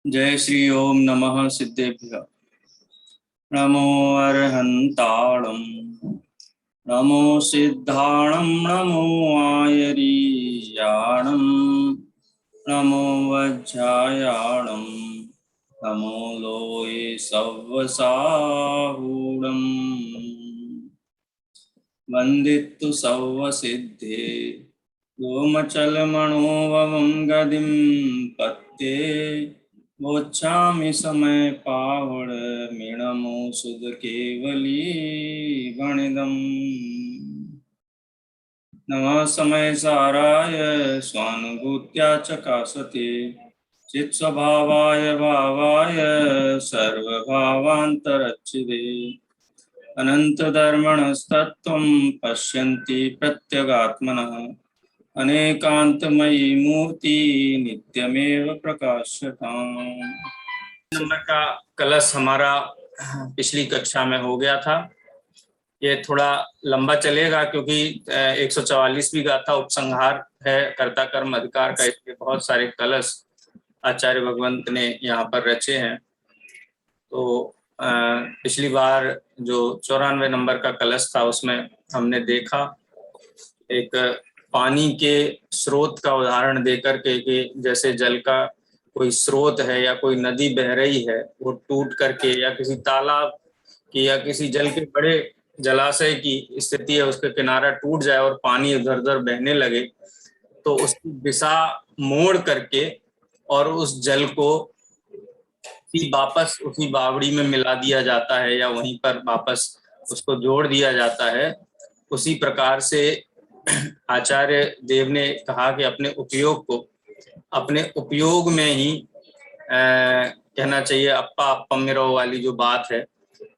जय श्री ओम नमः सिद्धेभ्यः। नमो अर्हन्ताणं नमो सिद्धाणं नमो आयरीयाणं नमो वज्रायाणं नमो लोये सव्वसाहूणम् वन्दितु सव्वसिद्धे गोमचलमणोवमं गदिं पत्ये वोच्छामि समय पावड़ मीणमो सुध केवली वणिदम् नमः समय साराय स्वानुभूत्या चकासते चित्स्वभावाय भावाय सर्वभावान्तरच्छिदे अनन्तधर्मणस्तत्त्वं पश्यन्ति प्रत्यगात्मनः अनेकांतमयी मूर्ति नित्यमेव प्रकाशताम्। नंबर का कलश हमारा पिछली कक्षा में हो गया था। ये थोड़ा लंबा चलेगा क्योंकि 144वीं गाथा उपसंहार है कर्ता कर्म अधिकार का। इसके बहुत सारे कलश आचार्य भगवंत ने यहाँ पर रचे हैं। तो पिछली बार जो 94 नंबर का कलश था उसमें हमने देखा एक पानी के स्रोत का उदाहरण देकर के कि जैसे जल का कोई स्रोत है या कोई नदी बह रही है, वो टूट करके या किसी तालाब की या किसी जल के बड़े जलाशय की स्थिति है, उसका किनारा टूट जाए और पानी उधर उधर बहने लगे तो उसकी दिशा मोड़ करके और उस जल को वापस उसी बावड़ी में मिला दिया जाता है या वहीं पर वापस उसको जोड़ दिया जाता है। उसी प्रकार से आचार्य देव ने कहा कि अपने उपयोग में ही कहना चाहिए। अप्पा अप्पमिरो वाली जो बात है,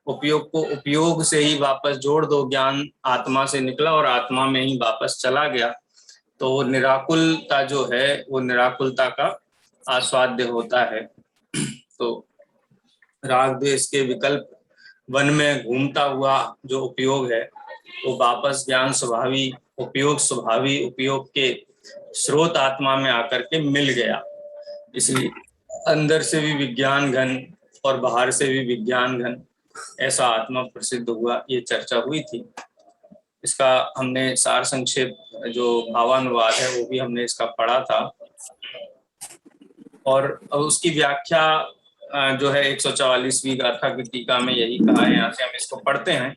उपयोग को उपयोग से ही वापस जोड़ दो। ज्ञान आत्मा से निकला और आत्मा में ही वापस चला गया तो निराकुलता जो है वो निराकुलता का आस्वाद्य होता है। तो राग द्वेष के विकल्प वन में घूमता हुआ जो उपयोग है वो वापस ज्ञान स्वभावी उपयोग के स्रोत आत्मा में आकर के मिल गया। इसलिए अंदर से भी विज्ञान घन और बाहर से भी विज्ञान घन ऐसा आत्मा प्रसिद्ध हुआ। ये चर्चा हुई थी। इसका हमने सार संक्षेप जो भावानुवाद है वो भी हमने इसका पढ़ा था और उसकी व्याख्या जो है 144वीं गाथा की टीका में यही कहा है। यहाँ से हम इसको पढ़ते हैं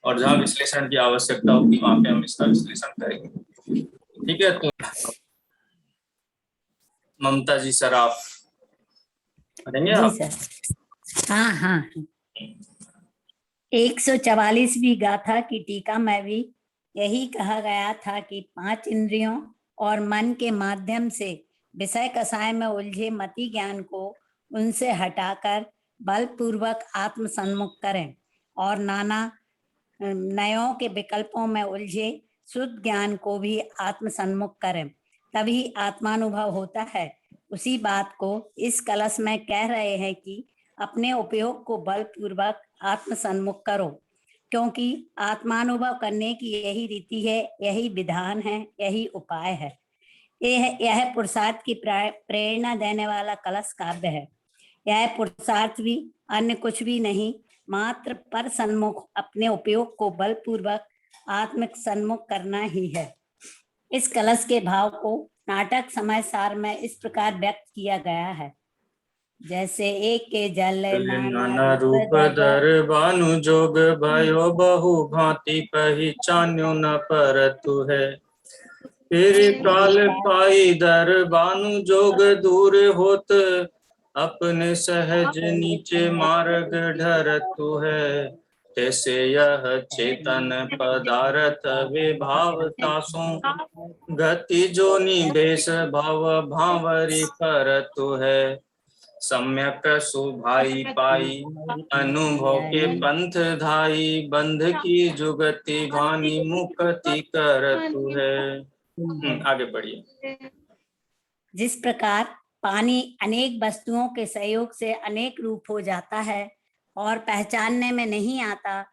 और जहाँ विश्लेषण की आवश्यकता होगी वहां पे हम इसका विश्लेषण करेंगे। ठीक है, तो ममता जी सराफ पढ़ेंगे आप? सर हाँ हाँ। 144वीं गाथा की टीका में भी यही कहा गया था कि 5 इंद्रियों और मन के माध्यम से विषय कसाय में उलझे मति ज्ञान को उनसे हटाकर बलपूर्वक आत्म सन्मुख करें और नाना नयों के विकल्पों में उलझे शुद्ध ज्ञान को भी आत्म सन्मुख करें, तभी आत्मानुभव होता है। उसी बात को इस कलश में कह रहे हैं कि अपने उपयोग को बलपूर्वक आत्म सन्मुख करो, क्योंकि आत्मानुभव करने की यही रीति है, यही विधान है, यही उपाय है। यह पुरुषार्थ की प्रेरणा देने वाला कलश काव्य है। यह पुरुषार्थ भी अन्य कुछ भी नहीं, मात्र पर सन्मुख अपने उपयोग को बलपूर्वक आत्मिक सन्मुख करना ही है। इस कलश के भाव को नाटक समय सार में इस प्रकार व्यक्त किया गया है, जैसे एक के जल नाना रूप धर भानु जोग भयो बहु भांति पहचान्यो न परतु है। फिर काल पाई दर भानु जोग दूर होत अपने सहज नीचे मार्ग ढरतु है। तैसे यह चेतन पदार्थ वे भाव तासों गति जो निवेश भाव भावरी परतु है। सम्यक सुभाई पाई अनुभव के पंथ धाई बंध की जुगति भानी मुक्ति करतु है। आगे बढ़िए। जिस प्रकार पानी अनेक वस्तुओं के सहयोग से अनेक रूप हो जाता है और पहचानने में नहीं आता,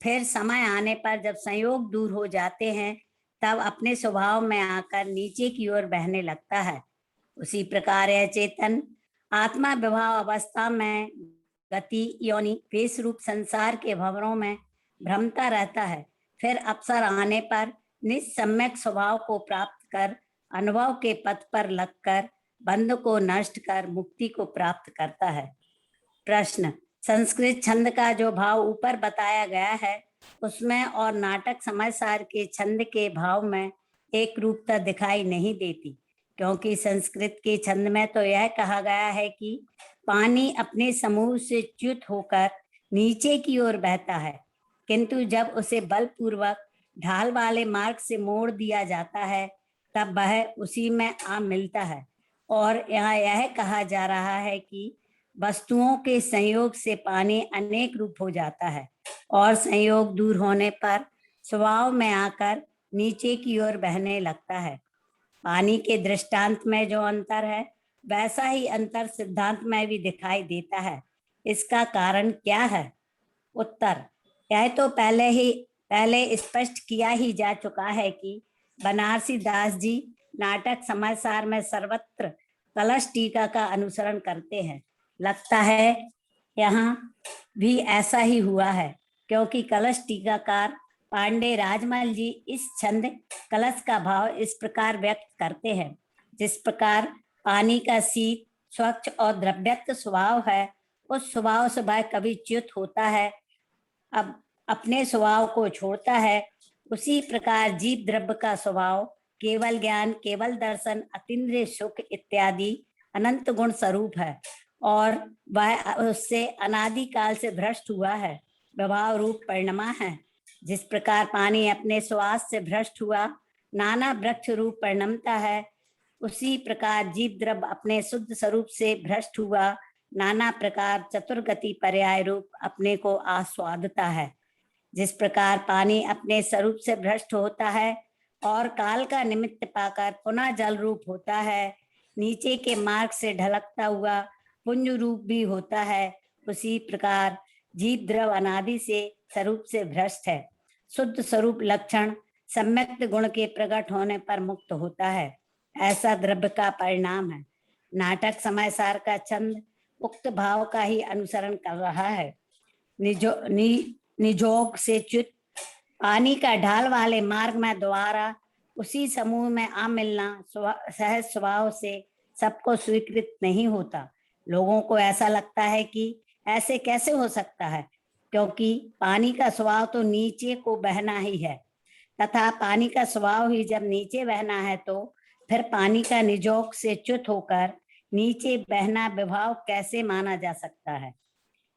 फिर समय आने पर जब संयोग दूर हो जाते हैं तब अपने स्वभाव में आकर नीचे की ओर बहने लगता है, उसी प्रकार यह चेतन आत्मा विभाव अवस्था में गति योनि वेश रूप संसार के भंवरों में भ्रमता रहता है, फिर अवसर आने पर निस्सम्यक स्वभाव को प्राप्त कर अनुभव के पथ पर लगकर बंध को नष्ट कर मुक्ति को प्राप्त करता है। प्रश्न, संस्कृत छंद का जो भाव ऊपर बताया गया है उसमें और नाटक समाचार के छंद के भाव में एक रूपता दिखाई नहीं देती, क्योंकि संस्कृत के छंद में तो यह कहा गया है कि पानी अपने समूह से च्युत होकर नीचे की ओर बहता है, किंतु जब उसे बलपूर्वक ढाल वाले मार्ग से मोड़ दिया जाता है तब वह उसी में आ मिलता है। और यहाँ यह कहा जा रहा है कि वस्तुओं के संयोग से पानी अनेक रूप हो जाता है और संयोग दूर होने पर स्वभाव में आकर नीचे की ओर बहने लगता है। पानी के दृष्टांत में जो अंतर है वैसा ही अंतर सिद्धांत में भी दिखाई देता है। इसका कारण क्या है? उत्तर, यह तो पहले स्पष्ट किया ही जा चुका है कि बनारसी दास जी नाटक समाचार में सर्वत्र कलश टीका का अनुसरण करते हैं। लगता है यहाँ भी ऐसा ही हुआ है, क्योंकि कलश टीकाकार पांडे राजमल जी इस छंद कलश का भाव इस प्रकार व्यक्त करते हैं, जिस प्रकार पानी का शीत स्वच्छ और द्रव्यक्त स्वभाव है, उस स्वभाव से वह कभी च्युत होता है, अब अपने स्वभाव को छोड़ता है। उसी प्रकार जीव द्रव्य का स्वभाव केवल ज्ञान, केवल दर्शन, अतीन्द्रिय सुख इत्यादि अनंत गुण स्वरूप है और वह उससे अनादिकाल से भ्रष्ट हुआ है, विभाव रूप परिणमा है। जिस प्रकार पानी अपने श्वास से भ्रष्ट हुआ नाना वृक्ष रूप परिणमता है, उसी प्रकार जीव द्रव्य अपने शुद्ध स्वरूप से भ्रष्ट हुआ नाना प्रकार चतुर्गति पर्याय रूप अपने को आस्वादता है। जिस प्रकार पानी अपने स्वरूप से भ्रष्ट होता है और काल का निमित्त पाकर पुनः जल रूप होता है, नीचे के मार्ग से ढलकता हुआ पुंज रूप भी होता है, उसी प्रकार जीव द्रव अनादि से स्वरूप से भ्रष्ट है। शुद्ध स्वरूप लक्षण सम्यक्त गुण के प्रकट होने पर मुक्त होता है, ऐसा द्रव्य का परिणाम है। नाटक समाचार का छंद उक्त भाव का ही अनुसरण कर रहा है। निजोग से च्युत पानी का ढाल वाले मार्ग में द्वारा उसी समूह में आ मिलना सहज स्वभाव से सबको स्वीकृत नहीं होता। लोगों को ऐसा लगता है कि ऐसे कैसे हो सकता है, क्योंकि पानी का स्वभाव तो नीचे को बहना ही है, तथा पानी का स्वभाव ही जब नीचे बहना है तो फिर पानी का निजोग से च्युत होकर नीचे बहना विभाव कैसे माना जा सकता है।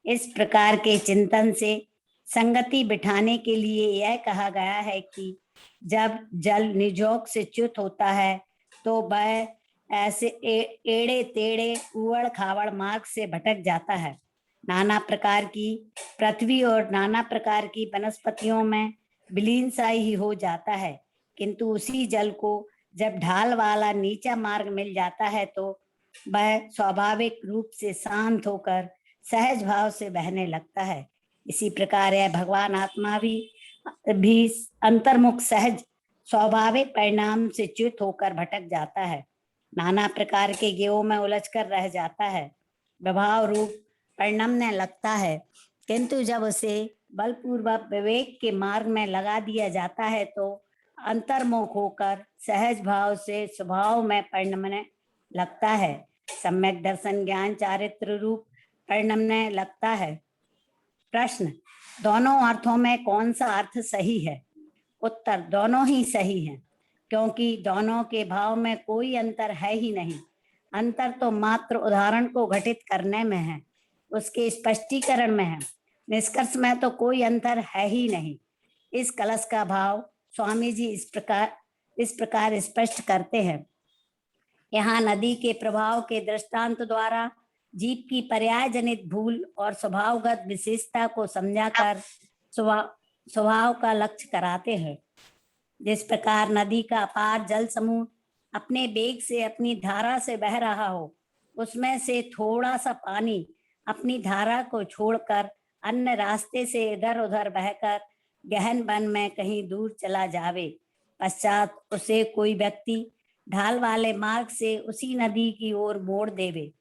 इस प्रकार के चिंतन से संगति बिठाने के लिए यह कहा गया है कि जब जल निजोग से च्युत होता है तो वह ऐसे एड़े तेड़े उवड़ खावड़ मार्ग से भटक जाता है। नाना प्रकार की पृथ्वी और नाना प्रकार की वनस्पतियों में विलीन सा ही हो जाता है, किंतु उसी जल को जब ढाल वाला नीचा मार्ग मिल जाता है तो वह स्वाभाविक रूप से शांत होकर सहज भाव से बहने लगता है। इसी प्रकार यह भगवान आत्मा भी अंतर्मुख सहज स्वाभाविक परिणाम से च्युत होकर भटक जाता है, नाना प्रकार के गेयों में उलझकर रह जाता है, विभाव रूप परिणमने लगता है, किंतु जब उसे बलपूर्वक विवेक के मार्ग में लगा दिया जाता है तो अंतर्मुख होकर सहज भाव से स्वभाव में परिणमने लगता है, सम्यक दर्शन ज्ञान चारित्र रूप परिणमने लगता है। प्रश्न, दोनों अर्थों में कौन सा अर्थ सही है? उत्तर, दोनों ही सही हैं, क्योंकि दोनों के भाव में कोई अंतर है ही नहीं। अंतर तो मात्र उदाहरण को घटित करने में है, उसके स्पष्टीकरण में है, निष्कर्ष में तो कोई अंतर है ही नहीं। इस कलश का भाव स्वामी जी इस प्रकार स्पष्ट करते हैं। यहाँ नदी के प्रभाव के दृष्टांत द्वारा जीव की पर्याय जनित भूल और स्वभावगत विशेषता को समझाकर स्वभाव का लक्ष्य कराते हैं। जिस प्रकार नदी का अपार जल समूह अपने वेग से अपनी धारा से बह रहा हो, उसमें से थोड़ा सा पानी अपनी धारा को छोड़कर अन्य रास्ते से इधर उधर बहकर गहन वन में कहीं दूर चला जावे, पश्चात उसे कोई व्यक्ति ढाल वाले मार्ग से उसी नदी की ओर मोड़ देवे,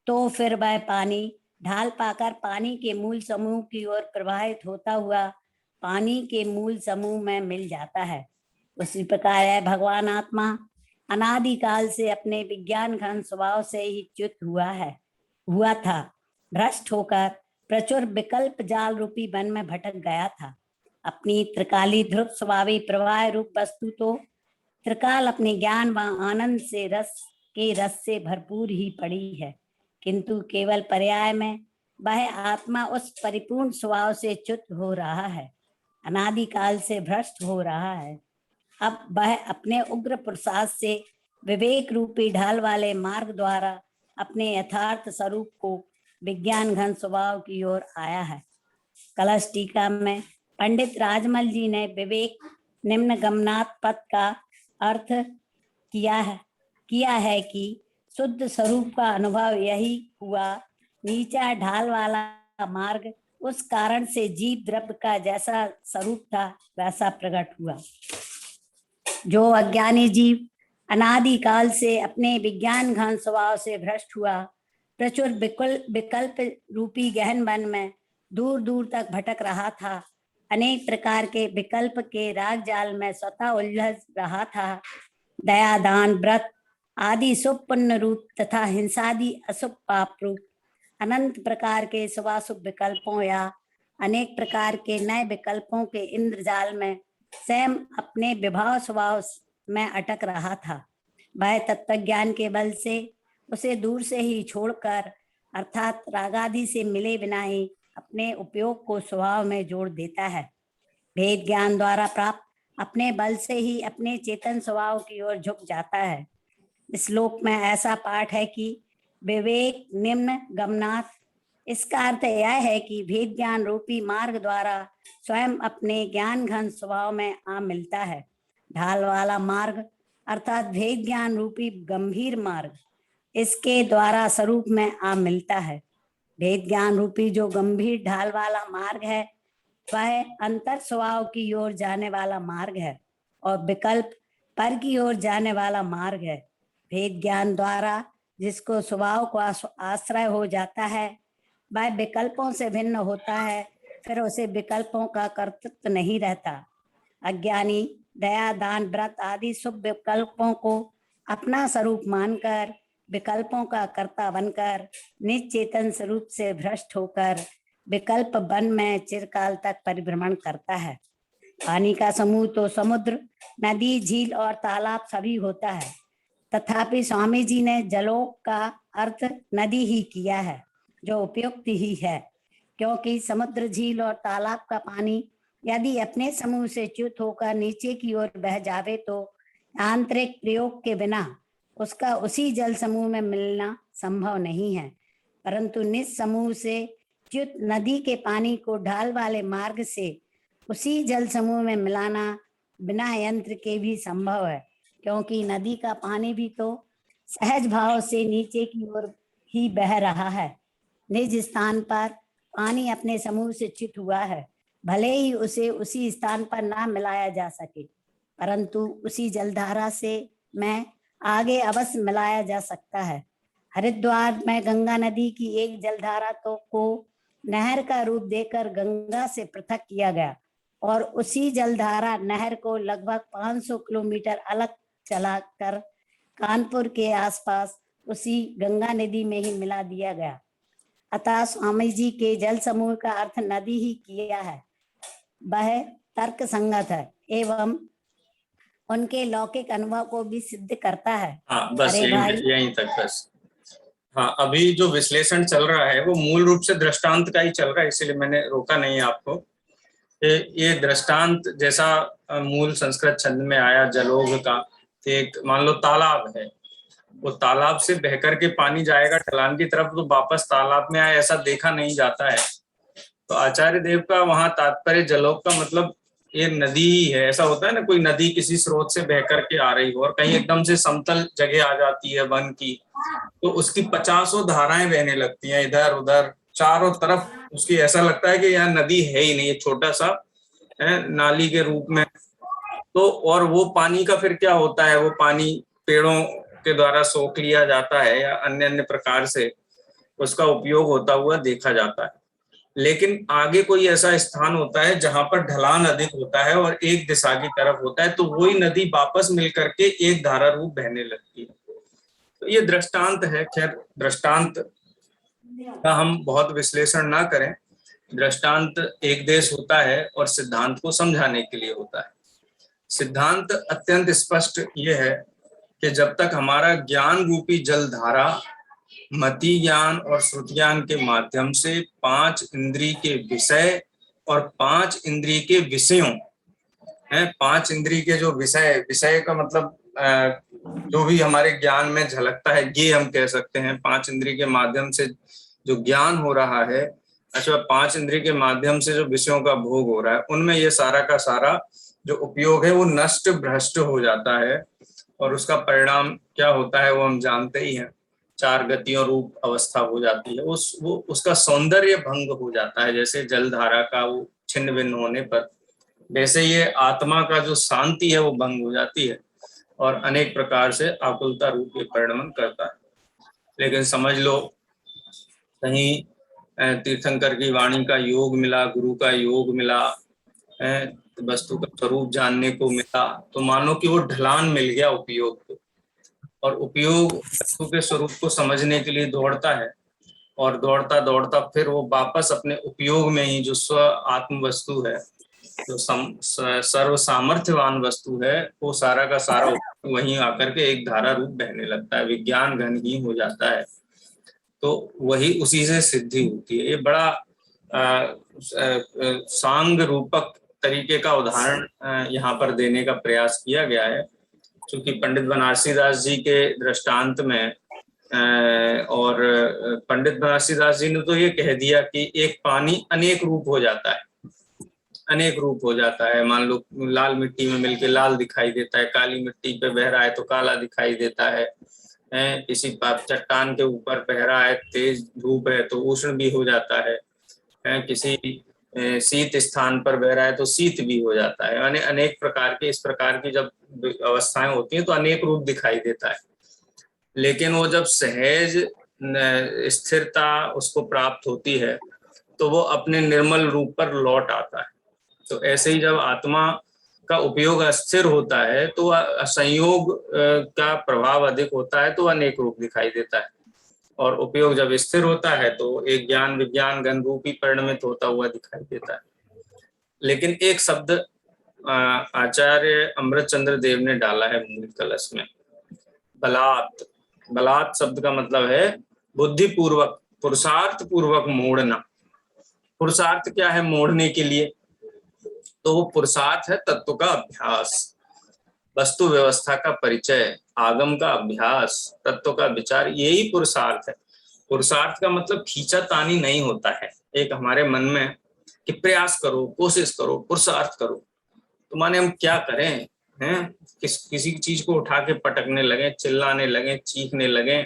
तो फिर वह पानी ढाल पाकर पानी के मूल समूह की ओर प्रवाहित होता हुआ पानी के मूल समूह में मिल जाता है। उसी प्रकार है भगवान आत्मा अनादिकाल से अपने विज्ञान घन स्वभाव से ही च्युत हुआ था, भ्रष्ट होकर प्रचुर विकल्प जाल रूपी वन में भटक गया था। अपनी त्रिकाली ध्रुव स्वभावी प्रवाह रूप वस्तु तो त्रिकाल अपने ज्ञान व आनंद से रस से भरपूर ही पड़ी है, किंतु केवल पर्याय में वह आत्मा उस परिपूर्ण स्वभाव से च्युत हो रहा है, अनादिकाल से भ्रष्ट हो रहा है। अब वह अपने उग्र प्रसाद से विवेक रूपी ढाल वाले मार्ग द्वारा अपने यथार्थ स्वरूप को विज्ञान घन स्वभाव की ओर आया है। कलश टीका में पंडित राजमल जी ने विवेक निम्न गमनात् पद का अर्थ किया है कि शुद्ध स्वरूप का अनुभव यही हुआ। नीचा ढाल वाला मार्ग उस कारण से जीव द्रव्य का जैसा स्वरूप था वैसा प्रकट हुआ। जो अज्ञानी जीव अनादिकाल से अपने विज्ञान घन स्वभाव से भ्रष्ट हुआ, प्रचुर विकल्प रूपी गहन वन में दूर दूर तक भटक रहा था, अनेक प्रकार के विकल्प के राग जाल में स्वतः उलझ रहा था, दया दान व्रत आदि शुभ पुण्य रूप तथा हिंसादि अशुभ पाप रूप अनंत प्रकार के शुभाशुभ विकल्पों या अनेक प्रकार के नए विकल्पों के इंद्रजाल में स्वयं अपने विभाव स्वभाव में अटक रहा था। वह तत्वज्ञान के बल से उसे दूर से ही छोड़कर अर्थात रागादि से मिले बिना ही अपने उपयोग को स्वभाव में जोड़ देता है। भेद ज्ञान द्वारा प्राप्त अपने बल से ही अपने चेतन स्वभाव की ओर झुक जाता है। इस श्लोक में ऐसा पाठ है कि विवेक निम्न गमनात्, इसका अर्थ यह है कि भेद ज्ञान रूपी मार्ग द्वारा स्वयं अपने ज्ञान घन स्वभाव में आ मिलता है। ढाल वाला मार्ग अर्थात भेद ज्ञान रूपी गंभीर मार्ग इसके द्वारा स्वरूप में आ मिलता है। भेद ज्ञान रूपी जो गंभीर ढाल वाला मार्ग है वह अंतर स्वभाव की ओर जाने वाला मार्ग है और विकल्प पर की ओर जाने वाला मार्ग है। भेद ज्ञान द्वारा जिसको स्वभाव को आश्रय हो जाता है वह विकल्पों से भिन्न होता है, फिर उसे विकल्पों का कर्तृत्व नहीं रहता। अज्ञानी दया दान व्रत आदि शुभ विकल्पों को अपना स्वरूप मानकर विकल्पों का कर्ता बनकर निज चेतन स्वरूप से भ्रष्ट होकर विकल्प वन में चिरकाल तक परिभ्रमण करता है। पानी का समूह तो समुद्र, नदी, झील और तालाब सभी होता है, तथापि स्वामी जी ने जलोक का अर्थ नदी ही किया है, जो उपयुक्त ही है, क्योंकि समुद्र, झील और तालाब का पानी यदि अपने समूह से च्युत होकर नीचे की ओर बह जावे तो आंतरिक प्रयोग के बिना उसका उसी जल समूह में मिलना संभव नहीं है, परंतु निज समूह से च्युत नदी के पानी को ढाल वाले मार्ग से उसी जल समूह में मिलाना बिना यंत्र के भी संभव है, क्योंकि नदी का पानी भी तो सहज भाव से नीचे की ओर ही बह रहा है। निज स्थान पर पानी अपने समूह से च्युत हुआ है, भले ही उसे उसी स्थान पर ना मिलाया जा सके, परंतु उसी जलधारा से मैं आगे अवश्य मिलाया जा सकता है। हरिद्वार में गंगा नदी की एक जलधारा को नहर का रूप देकर गंगा से पृथक किया गया और उसी जलधारा नहर को लगभग 500 किलोमीटर अलग चलाकर कानपुर के आसपास उसी गंगा नदी में ही मिला दिया गया। अतः स्वामी जी के जल समूह का अर्थ नदी ही किया है, वह तर्क संगत है एवं उनके लौकिक अनुभव को भी सिद्ध करता है। हाँ, बस अरे भाई, यहीं तक बस। हाँ, अभी जो विश्लेषण चल रहा है वो मूल रूप से दृष्टांत का ही चल रहा है, इसलिए मैंने रोका नहीं आपको। ये दृष्टांत जैसा मूल संस्कृत छंद में आया जलोग का, एक मान लो तालाब है, वो तालाब से बहकर के पानी जाएगा ढलान की तरफ तो वापस तालाब में आए ऐसा देखा नहीं जाता है। तो आचार्य देव का वहां तात्पर्य जलोग का मतलब ये नदी ही है। ऐसा होता है ना, कोई नदी किसी स्रोत से बह करके आ रही हो और कहीं एकदम से समतल जगह आ जाती है वन की, तो उसकी 50 धाराएं बहने लगती हैं इधर उधर चारों तरफ, उसकी ऐसा लगता है कि यहाँ नदी है ही नहीं, छोटा सा है नाली के रूप में। तो और वो पानी का फिर क्या होता है, वो पानी पेड़ों के द्वारा सोख लिया जाता है या अन्य अन्य प्रकार से, उसका उपयोग होता हुआ देखा जाता है। लेकिन आगे कोई ऐसा स्थान होता है जहां पर ढलान अधिक होता है और एक दिशा की तरफ होता है, तो वही नदी वापस मिल करके एक धारा रूप बहने लगती है। तो ये दृष्टांत है। खैर, दृष्टांत का हम बहुत विश्लेषण ना करें। दृष्टांत एक देश होता है और सिद्धांत को समझाने के लिए होता है। सिद्धांत अत्यंत स्पष्ट ये है कि जब तक हमारा ज्ञान रूपी जलधारा मति ज्ञान और श्रुति ज्ञान के माध्यम से 5 इंद्रिय के विषय और 5 इंद्रिय के विषयों है, 5 इंद्रिय के जो विषय, विषय का मतलब जो भी हमारे ज्ञान में झलकता है ये हम कह सकते हैं। 5 इंद्रिय के माध्यम से जो ज्ञान हो रहा है, अच्छा 5 इंद्रिय के माध्यम से जो विषयों का भोग हो रहा है, उनमें ये सारा का सारा जो उपयोग है वो नष्ट भ्रष्ट हो जाता है। और उसका परिणाम क्या होता है वो हम जानते ही हैं। 4 गतियों रूप अवस्था हो जाती है। उसका सौंदर्य भंग हो जाता है। जैसे जलधारा का वो छिन्न भिन्न होने पर, वैसे ये आत्मा का जो शांति है वो भंग हो जाती है और अनेक प्रकार से आकुलता रूप के परिणमन करता है। लेकिन समझ लो कहीं तीर्थंकर की वाणी का योग मिला, गुरु का योग मिला, वस्तु का स्वरूप जानने को मिला, तो मानो कि वो ढलान मिल गया उपयोग को, और उपयोग वस्तु के स्वरूप को समझने के लिए दौड़ता है और दौड़ता दौड़ता फिर वो वापस अपने उपयोग में ही जो स्व आत्म वस्तु है, जो सर्व सामर्थ्यवान वस्तु है, वो सारा का सारा वहीं आकर के एक धारा रूप बहने लगता है, विज्ञान घन ही हो जाता है। तो वही उसी से सिद्धि होती है। ये बड़ा सांग रूपक तरीके का उदाहरण यहाँ पर देने का प्रयास किया गया है। क्योंकि पंडित बनारसी दास जी के दृष्टांत में और पंडित बनारसी दास जी ने तो ये कह दिया कि एक पानी अनेक रूप हो जाता है, अनेक रूप हो जाता है। मान लो लाल मिट्टी में मिलके लाल दिखाई देता है, काली मिट्टी पे बह रहा है तो काला दिखाई देता है, किसी चट्टान के ऊपर बह रहा है, तेज धूप है तो उष्ण भी हो जाता है, किसी शीत स्थान पर बह रहा है तो शीत भी हो जाता है। यानी अनेक प्रकार के, इस प्रकार की जब अवस्थाएं होती हैं तो अनेक रूप दिखाई देता है। लेकिन वो जब सहज स्थिरता उसको प्राप्त होती है तो वो अपने निर्मल रूप पर लौट आता है। तो ऐसे ही जब आत्मा का उपयोग अस्थिर होता है तो संयोग का प्रभाव अधिक होता है तो अनेक रूप दिखाई देता है, और उपयोग जब स्थिर होता है तो एक ज्ञान विज्ञान घन रूपी परिणमित होता हुआ दिखाई देता है। लेकिन एक शब्द आचार्य अमृतचंद्र देव ने डाला है मूल कलश में, बलात्। बलात् शब्द का मतलब है बुद्धिपूर्वक, पुरुषार्थ पूर्वक मोड़ना। पुरुषार्थ क्या है मोड़ने के लिए? तो वो पुरुषार्थ है तत्व का अभ्यास, वस्तु व्यवस्था का परिचय, आगम का अभ्यास, तत्व का विचार, यही पुरुषार्थ है। पुरुषार्थ का मतलब खींचातानी नहीं होता है एक हमारे मन में कि प्रयास करो, कोशिश करो, पुरुषार्थ करो। तो माने हम क्या करें हैं? किसी चीज को उठा के पटकने लगे, चिल्लाने लगे, चीखने लगे।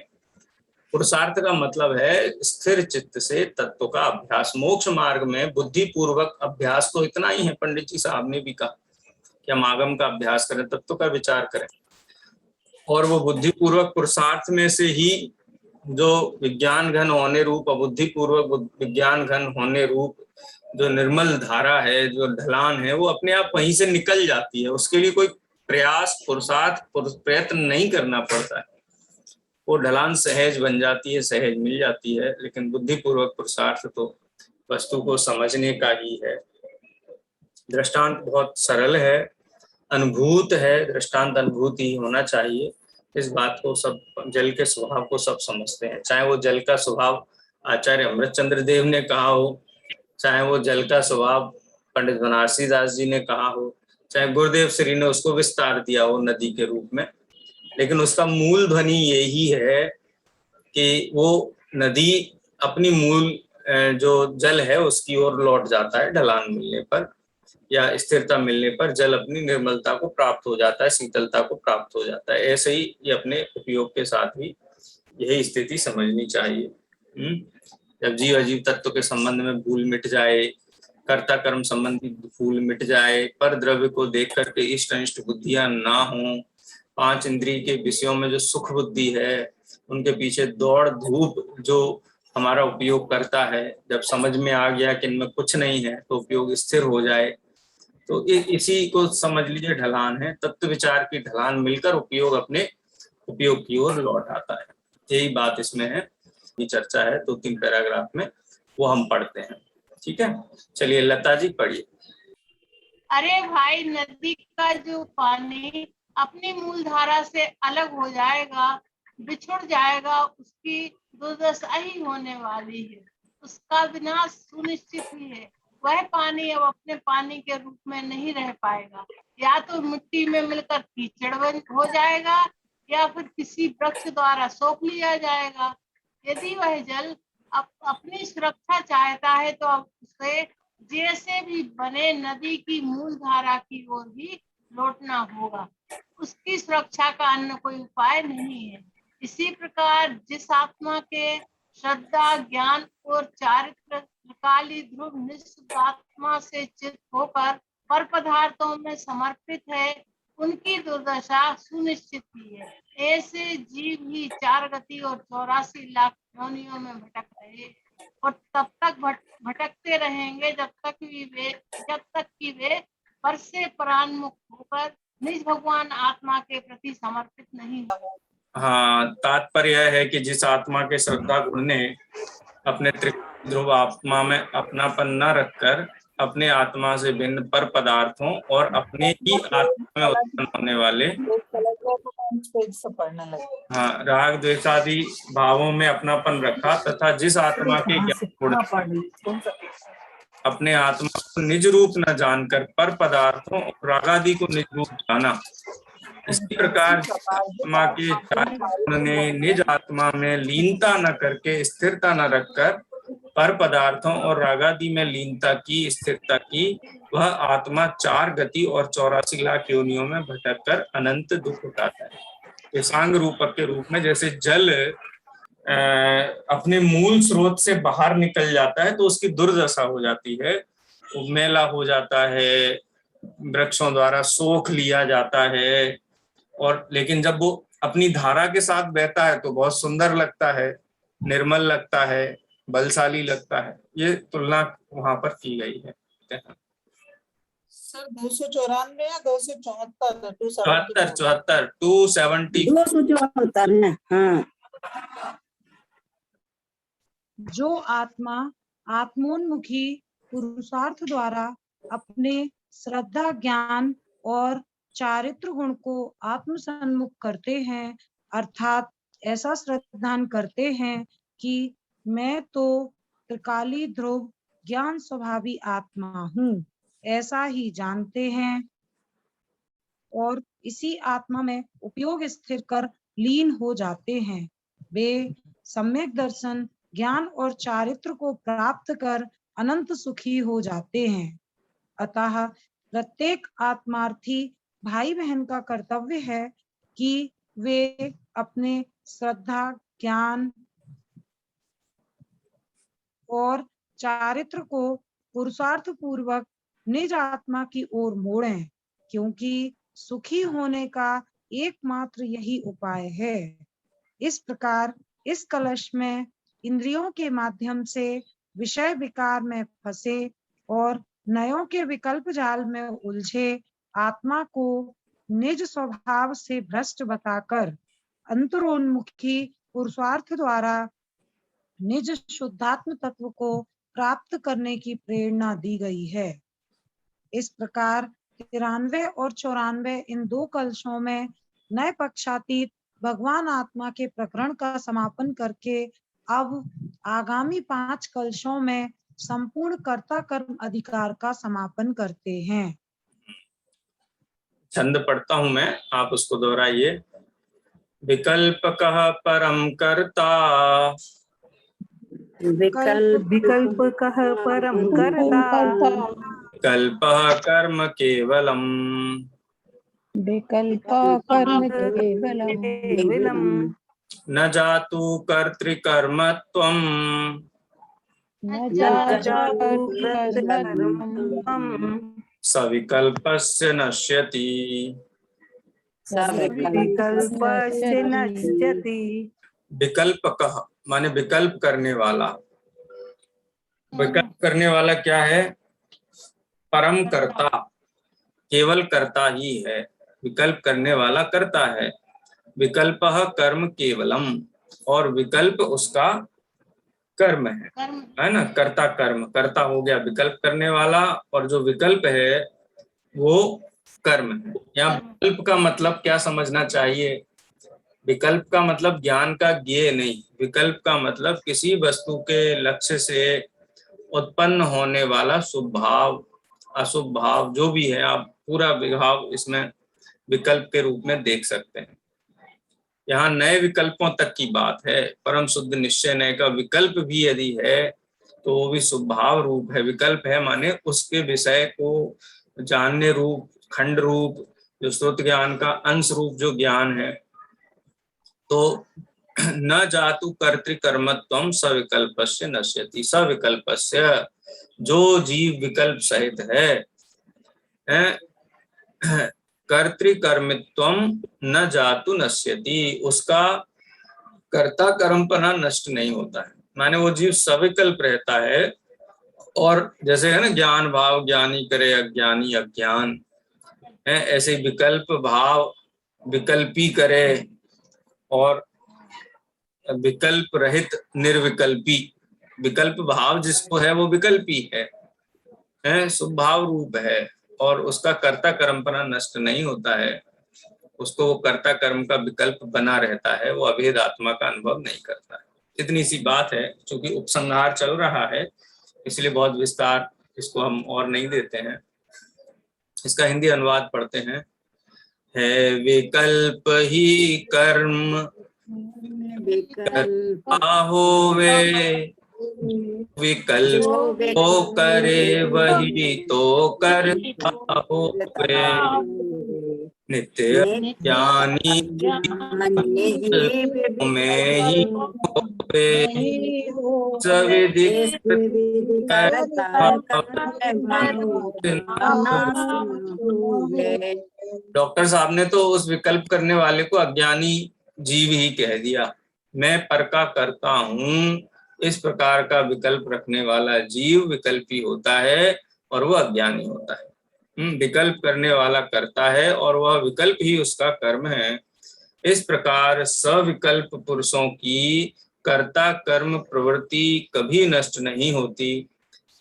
पुरुषार्थ का मतलब है स्थिर चित्त से तत्व का अभ्यास। मोक्ष मार्ग में बुद्धि पूर्वक अभ्यास तो इतना ही है। पंडित जी साहब ने भी कहा कि हम आगम का अभ्यास करें, तत्व का विचार करें, और वो बुद्धि पूर्वक पुरुषार्थ में से ही जो विज्ञान घन होने रूप, अबुद्धि पूर्वक विज्ञान घन होने रूप जो निर्मल धारा है, जो ढलान है, वो अपने आप वहीं से निकल जाती है। उसके लिए कोई प्रयास, पुरुषार्थ, प्रयत्न नहीं करना पड़ता है। वो ढलान सहज बन जाती है, सहज मिल जाती है। लेकिन बुद्धिपूर्वक पुरुषार्थ तो वस्तु को समझने का ही है। दृष्टांत बहुत सरल है, अनुभूत है। दृष्टांत अनुभूति ही होना चाहिए। इस बात को सब, जल के स्वभाव को सब समझते हैं। चाहे वो जल का स्वभाव आचार्य अमृतचंद्र देव ने कहा हो, चाहे वो जल का स्वभाव पंडित बनारसी दास जी ने कहा हो, चाहे गुरुदेव श्री ने उसको विस्तार दिया हो नदी के रूप में, लेकिन उसका मूल ध्वनि यही है कि वो नदी अपनी मूल जो जल है उसकी ओर लौट जाता है। ढलान मिलने पर या स्थिरता मिलने पर जल अपनी निर्मलता को प्राप्त हो जाता है, शीतलता को प्राप्त हो जाता है। ऐसे ही ये अपने उपयोग के साथ भी यही स्थिति समझनी चाहिए। जब जीव अजीव तत्व के संबंध में भूल मिट जाए, कर्ता कर्म संबंधी भूल मिट जाए, पर द्रव्य को देख करके इष्ट अनिष्ट बुद्धियां ना हो, 5 इंद्रिय के विषयों में जो सुख बुद्धि है उनके पीछे दौड़ धूप जो हमारा उपयोग करता है। जब समझ में आ गया कि इनमें कुछ नहीं है तो उपयोग स्थिर हो जाए, तो इसी को समझ लीजिए ढलान है। तत्व विचार की ढलान मिलकर उपयोग अपने उपयोग की ओर लौट आता है। यही बात इसमें है, ये चर्चा है 2-3 पैराग्राफ में, वो हम पढ़ते हैं। ठीक है, चलिए लता जी पढ़िए। अरे भाई, नदी का जो पानी अपनी मूल धारा से अलग हो जाएगा, बिछुड़ जाएगा, उसकी दुर्दशा ही होने वाली है। उसका विनाश सुनिश्चित ही है। वह पानी अब अपने पानी के रूप में नहीं रह पाएगा। या तो मिट्टी में मिलकर कीचड़ हो जाएगा, या फिर किसी वृक्ष द्वारा सोख लिया जाएगा। यदि वह जल अपनी सुरक्षा चाहता है तो अब उसे जैसे भी बने नदी की मूल धारा की ओर ही लौटना होगा। उसकी सुरक्षा का अन्य कोई उपाय नहीं है। इसी प्रकार जिस आत्मा के श्रद्धा, ज्ञान और चारित्र त्रिकाली ध्रुव निःशुद्ध आत्मा से चित होकर पर पदार्थों में समर्पित है, उनकी दुर्दशा सुनिश्चित ही है। ऐसे जीव ही 4 गति और 84 लाख योनियों में भटक रहे और तब तक भटकते रहेंगे जब तक कि वे पर से परान्मुख होकर निज भगवान आत्मा के प्रति समर्पित नहीं हो। हाँ, तात्पर्य है कि जिस आत्मा के श्रद्धा गुण ने अपने ध्रुव आत्मा में अपनापन न रखकर अपने आत्मा से भिन्न पर पदार्थों और अपने ही आत्मा में उत्पन्न होने वाले हाँ राग द्वेषादि भावों में अपनापन रखा, तथा जिस आत्मा के ज्ञान गुण अपने आत्मा को निज रूप न जानकर पर पदार्थों और रागादि को निज रूप जाना, इसी प्रकार आत्मा के गुण ने निज आत्मा में लीनता न करके स्थिरता न रखकर पर पदार्थों और रागादि में लीनता की, स्थिरता की, वह आत्मा 4 गति और 84 लाख योनियों में भटककर अनंत दुख उठाता है। सांग रूपक के रूप में जैसे जल अपने मूल स्रोत से बाहर निकल जाता है तो उसकी दुर्दशा हो जाती है, मैला हो जाता है, वृक्षों द्वारा सोख लिया जाता है, और लेकिन जब वो अपनी धारा के साथ बहता है तो बहुत सुंदर लगता है, निर्मल लगता है, बलशाली लगता है। ये तुलना वहां पर की गई है। सर 294 या 274? 274 है। हाँ, जो आत्मा आत्मोन्मुखी पुरुषार्थ द्वारा अपने श्रद्धा, ज्ञान और चारित्र गुण को आत्मसन्मुख करते हैं, अर्थात ऐसा श्रद्धान करते हैं कि मैं तो त्रिकाली ध्रुव ज्ञान स्वभावी आत्मा हूँ, ऐसा ही जानते हैं और इसी आत्मा में उपयोग स्थिर कर लीन हो जाते हैं। वे सम्यक दर्शन, ज्ञान और चारित्र को प्राप्त कर अनंत सुखी हो जाते हैं। अतः प्रत्येक आत्मार्थी भाई बहन का कर्तव्य है कि वे अपने श्रद्धा, ज्ञान और चारित्र को पुरुषार्थ पूर्वक निज आत्मा की ओर मोड़ें, क्योंकि सुखी होने का एकमात्र यही उपाय है। इस प्रकार इस कलश में इंद्रियों के माध्यम से विषय विकार में फंसे और नयों के विकल्प जाल में उलझे आत्मा को निज स्वभाव से भ्रष्ट बताकर अंतरोन्मुखी पुरुषार्थ द्वारा निज शुद्धात्म तत्व को प्राप्त करने की प्रेरणा दी गई है। इस प्रकार 93 और 94 इन 2 कलशों में नए पक्षातीत भगवान आत्मा के प्रकरण का समापन करके अब आगामी 5 कलशों में संपूर्ण कर्ता कर्म अधिकार का समापन करते हैं। छंद पढ़ता हूं मैं, आप उसको दोहराइए। विकल्प कह परम कर्ता, विकल्प कह परम कर्ता, विकल्प कर्म केवलम, विकल्प कर्म केवलम, न जातु कर्तृकर्मत्वं, न जातु कर्तृकर्मत्वं, सविकल्पस्य नश्यति। सविकल्पस्य नश्यति। विकल्पकः माने विकल्प करने वाला। विकल्प करने वाला क्या है? परम कर्ता, केवल कर्ता ही है। विकल्प करने वाला कर्ता है। विकल्पः कर्म केवलम, और विकल्प उसका कर्म है ना। कर्ता कर्म, कर्ता हो गया विकल्प करने वाला, और जो विकल्प है वो कर्म है। यहाँ विकल्प का मतलब क्या समझना चाहिए? विकल्प का मतलब ज्ञान का ज्ञेय नहीं। विकल्प का मतलब किसी वस्तु के लक्ष्य से उत्पन्न होने वाला शुभ भाव, अशुभ भाव, जो भी है, आप पूरा विभाव इसमें विकल्प के रूप में देख सकते हैं। यहाँ नए विकल्पों तक की बात है। परम शुद्ध निश्चय नय का विकल्प भी यदि है तो वो भी स्वभाव रूप है। विकल्प है माने उसके विषय को जानने रूप, खंड रूप, जो श्रुत ज्ञान का अंश रूप जो ज्ञान है। तो न जातु कर्तृकर्मत्वं सविकल्पस्य नश्यति। सविकल्पस्य, जो जीव विकल्प सहित है, कर्तृकर्मित्वं न जातु नश्यति, उसका कर्ता कर्मपना नष्ट नहीं होता है। माने वो जीव सविकल्प रहता है। और जैसे है ना, ज्ञान भाव ज्ञानी करे, अज्ञानी अज्ञान है, ऐसे विकल्प भाव विकल्पी करे, और विकल्प रहित निर्विकल्पी। विकल्प भाव जिसको है वो विकल्पी है, स्वभाव रूप है, और उसका कर्ता कर्मपना नष्ट नहीं होता है। उसको वो कर्ता कर्म का विकल्प बना रहता है, वो अभेद आत्मा का अनुभव नहीं करता है। इतनी सी बात है। क्योंकि उपसंहार चल रहा है इसलिए बहुत विस्तार इसको हम और नहीं देते हैं। इसका हिंदी अनुवाद पढ़ते हैं। है विकल्प ही कर्म होवे, विकल्प तो करे वही तो करता होवे। नित्य ज्ञानी में ही होवे, सविदित डॉक्टर साहब ने तो उस विकल्प करने वाले को अज्ञानी जीव ही कह दिया। मैं पर का करता हूँ, इस प्रकार का विकल्प रखने वाला जीव विकल्पी होता है और वह अज्ञानी होता है। विकल्प करने वाला करता है और वह विकल्प ही उसका कर्म है। इस प्रकार सविकल्प पुरुषों की कर्ता कर्म प्रवृत्ति कभी नष्ट नहीं होती।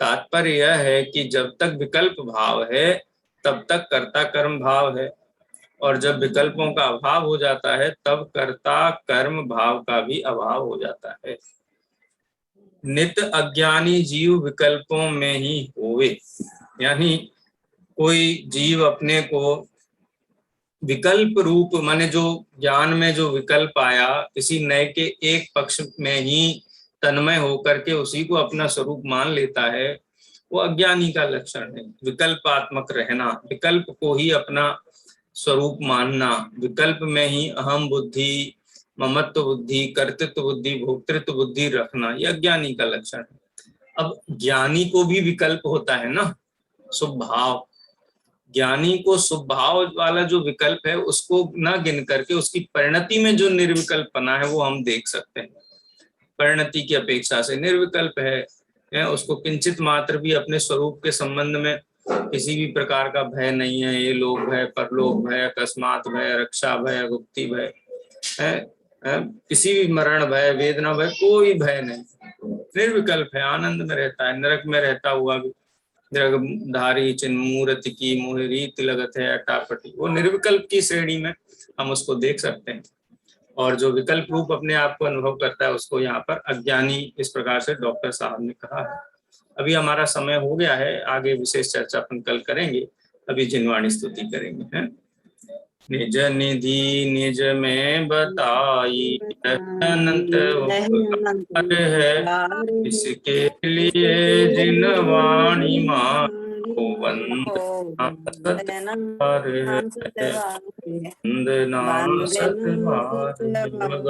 तात्पर्य यह है कि जब तक विकल्प भाव है तब तक कर्ता कर्म भाव है, और जब विकल्पों का अभाव हो जाता है तब कर्ता कर्म भाव का भी अभाव हो जाता है। नित्य अज्ञानी जीव विकल्पों में ही होवे, यानी कोई जीव अपने को विकल्प रूप, माने जो ज्ञान में जो विकल्प आया, किसी नए के एक पक्ष में ही तन्मय होकर के उसी को अपना स्वरूप मान लेता है, वो अज्ञानी का लक्षण है। विकल्पात्मक रहना, विकल्प को ही अपना स्वरूप मानना, विकल्प में ही अहम बुद्धि, ममत्व बुद्धि, कर्तृत्व बुद्धि, भोक्तृत्व बुद्धि रखना, ये अज्ञानी का लक्षण है। अब ज्ञानी को भी विकल्प होता है ना, स्वभाव। ज्ञानी को स्वभाव वाला जो विकल्प है उसको न गिन करके उसकी परिणति में जो निर्विकल्पना है वो हम देख सकते हैं। परिणति की अपेक्षा से निर्विकल्प है, उसको किंचित मात्र भी अपने स्वरूप के संबंध में किसी भी प्रकार का भय नहीं है। ये लोक भय, परलोक भय, अकस्मात भय, रक्षा भय, गुप्ति भय है, किसी भी मरण भय, वेदना भय, कोई भय नहीं। निर्विकल्प है, आनंद में रहता है। नरक में रहता हुआ भी धारी चिन्मूर्त की मोह रीत लगत है अटापटी, वो निर्विकल्प की श्रेणी में हम उसको देख सकते हैं। और जो विकल्प रूप अपने आप को अनुभव करता है उसको यहाँ पर अज्ञानी, इस प्रकार से डॉक्टर साहब ने कहा है। अभी हमारा समय हो गया है, आगे विशेष चर्चा अपन कल करेंगे। अभी जिनवाणी स्तुति करेंगे हैं। निज निधि निज में बताई अनंत उपकार है, इसके लिए जिनवाणी मां को वंदना सत्कार है, वंदना सत्कार।